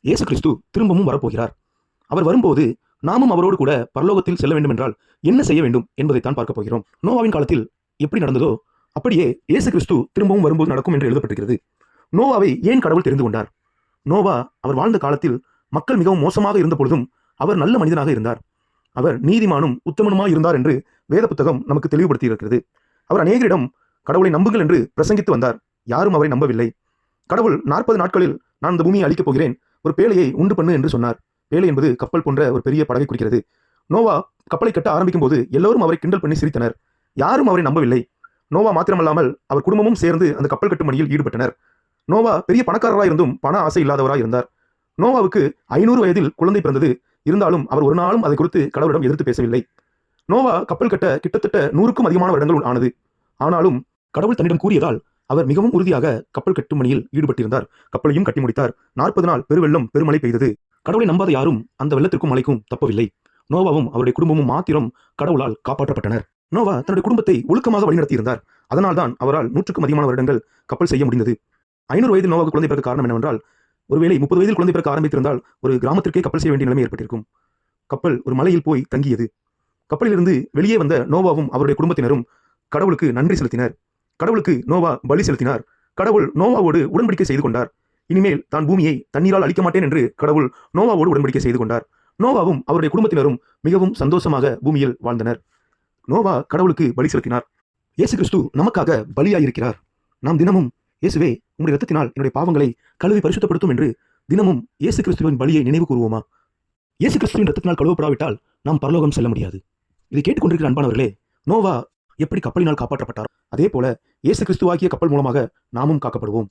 இயேசு கிறிஸ்து திரும்பவும் வரப்போகிறார். அவர் வரும்போது நாமும் அவரோடு கூட பரலோகத்தில் செல்ல வேண்டும் என்றால் என்ன செய்ய வேண்டும் என்பதைத்தான் பார்க்க போகிறோம். நோவாவின் காலத்தில் எப்படி நடந்ததோ அப்படியே இயேசு கிறிஸ்து திரும்பவும் வரும்போது நடக்கும் என்று எழுதப்பட்டிருக்கிறது. நோவாவை ஏன் கடவுள் தெரிந்து கொண்டார்? நோவா அவர் வாழ்ந்த காலத்தில் மக்கள் மிகவும் மோசமாக இருந்த பொழுதும் அவர் நல்ல மனிதனாக இருந்தார். அவர் நீதிமானும் உத்தமனுமாய் இருந்தார் என்று வேத புத்தகம் நமக்கு தெளிவுபடுத்தி இருக்கிறது. அவர் அநேகரிடம் கடவுளை நம்புங்கள் என்று பிரசங்கித்து வந்தார். யாரும் அவரை நம்பவில்லை. கடவுள் 40 நாட்களில் நான் இந்த பூமியை அழிக்கப் போகிறேன், ஒரு பேழையை உண்டு பண்ணு என்று சொன்னார். பேழை என்பது கப்பல் போன்ற ஒரு பெரிய படகை குறிக்கிறது. நோவா கப்பலை கட்ட ஆரம்பிக்கும் போது எல்லோரும் அவரை கிண்டல் பண்ணி சிரித்தனர். யாரும் அவரை நம்பவில்லை. நோவா மாத்திரமல்லாமல் அவர் குடும்பமும் சேர்ந்து அந்த கப்பல் கட்டும் பணியில் ஈடுபட்டனர். நோவா பெரிய பணக்காரராக இருந்தும் பண ஆசை இல்லாதவராக இருந்தார். நோவாவுக்கு 500 வயதில் குழந்தை பிறந்தது. இருந்தாலும் அவர் ஒரு நாளும் அதை குறித்து கடவுளிடம் எதிர்த்து பேசவில்லை. நோவா கப்பல் கட்ட கிட்டத்தட்ட 100க்கும் அதிகமான வருடங்கள் ஆனது. ஆனாலும் கடவுள் தன்னிடம் கூறியதால் அவர் மிகவும் உறுதியாக கப்பல் கட்டும் பணியில் ஈடுபட்டிருந்தார். கப்பலையும் கட்டி முடித்தார். 40 நாள் பெருவெள்ளம் பெருமழை பெய்தது. கடவுளை நம்பாத யாரும் அந்த வெள்ளத்திற்கும் மழைக்கும் தப்பவில்லை. நோவாவும் அவருடைய குடும்பமும் மாத்திரம் கடவுளால் காப்பாற்றப்பட்டனர். நோவா தன்னுடைய குடும்பத்தை ஒழுக்கமாக வழிநடத்தியிருந்தார். அதனால்தான் அவரால் 100க்கும் அதிகமான வருடங்கள் கப்பல் செய்ய முடிந்தது. 500 வயதில் நோவாவுக்கு குழந்தை பிறக்க காரணம் என்னவென்றால், ஒருவேளை 30 வயதில் குழந்தை பிறக்க ஆரம்பித்திருந்தால் ஒரு கிராமத்திற்கே கப்பல் செய்ய வேண்டிய நிலைமை ஏற்பட்டிருக்கும். கப்பல் ஒரு மலையில் போய் தங்கியது. கப்பலிலிருந்து வெளியே வந்த நோவாவும் அவருடைய குடும்பத்தினரும் கடவுளுக்கு நன்றி செலுத்தினர். கடவுளுக்கு நோவா பலி செலுத்தினார். கடவுள் நோவாவோடு உடன்படிக்கை செய்து கொண்டார். இனிமேல் தான் பூமியை தண்ணீரால் அழிக்க மாட்டேன் என்று கடவுள் நோவாவோடு உடன்படிக்கை செய்து கொண்டார். நோவாவும் அவருடைய குடும்பத்தினரும் மிகவும் சந்தோஷமாக பூமியில் வாழ்ந்தனர். நோவா கடவுளுக்கு பலி செலுத்தினார். இயேசு கிறிஸ்து நமக்காக பலியாயிருக்கிறார். நாம் தினமும் இயேசுவே உம்முடைய இரத்தத்தினால் என்னுடைய பாவங்களை கழுவி பரிசுத்தப்படுத்தும் என்று தினமும் இயேசு கிறிஸ்துவின் பலியை நினைவு கூறுவோமா? இயேசு கிறிஸ்துவின் இரத்தத்தினால் கழுவப்படாவிட்டால் நாம் பரலோகம் செல்ல முடியாது. இதை கேட்டுக்கொண்டிருக்கிற அன்பானவர்களே, நோவா எப்படி கப்பலினால் காப்பாற்றப்பட்டார், அதே போல இயேசு கிறிஸ்துவாகிய கப்பல் மூலமாக நாமும் காக்கப்படுவோம்.